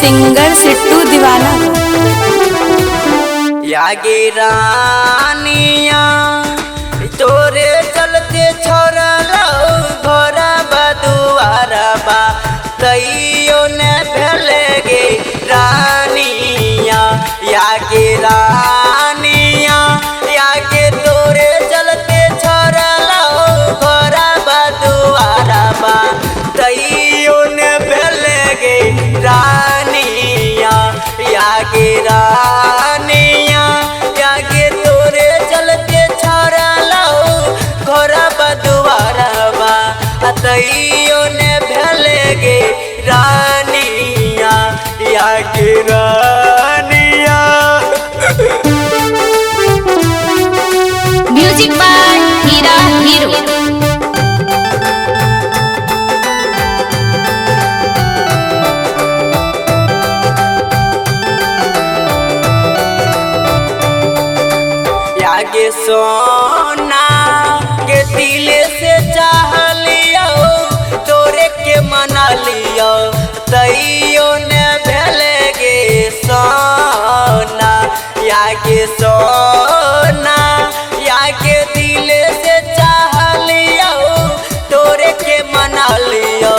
Singer सिट्टू दीवाना। यागे रानिया तोरे चलते छोड़ला घोरा बदुआरा बा तैयो ने भेले गे रानिया। यागे रानिया यागे तोरे चलते छोड़ला घोरा बदुआरा बा तैयो ने भेले गे रानिया। यागे रानिया यागे तोरे चलते छोड़ला घोरा बदुआरा बा तैयो ने भेले गे रानिया। यागे रानिया। Music by Heera hero. यागे सोना के दिल से चाह लियो तोरे के मना लियो तैयो ने भेले गे सोना। यागे सोना यागे दिल से चाह लियो तोरे के मना लियो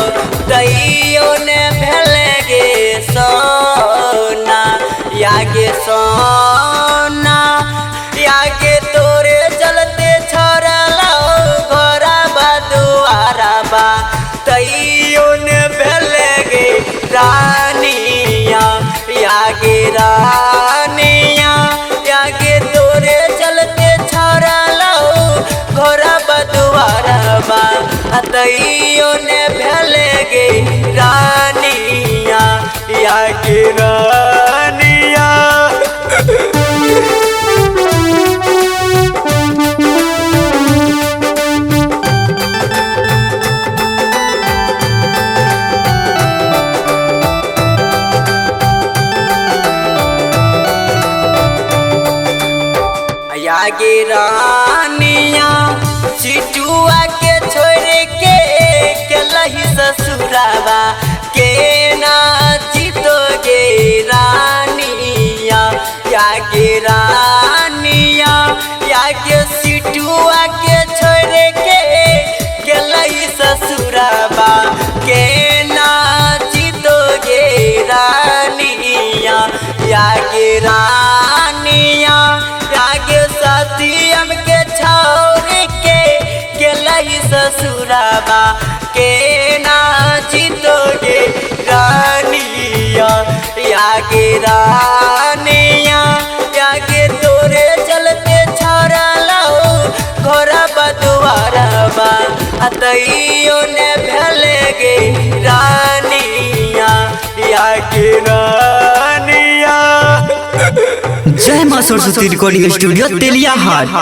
तैयो ने भेले गे सोना। यागे सोना यागे तोरे चलते छोड़ला घोरा बदुआरा बा तैयो ने भेले गे रानिया। यागे रानिया यागे तोरे चलते छोड़ला घोरा बदुआरा बा तैयो ने भेले गे रानिया। यागे रानिया। यागे रानिया सिटुआ के छोड़ के लही ससुरावा के नाचितो गे रानिया। यागे रानिया यागे सिटुआ के छोड़ के लही ससुरावा के नाचितो गे रानिया। यागे रानिया यागे सतियम के छोड़ के लही ससुराबा के नाचितो गे रानिया। यागे रानिया यागे तोरे चलते छोड़ला घोरा बदुआरा बा तैयो ने भेले गे रानिया। यागे रानिया। जय मां सरस्वती रिकॉर्डिंग स्टूडियो तेलिया हाट।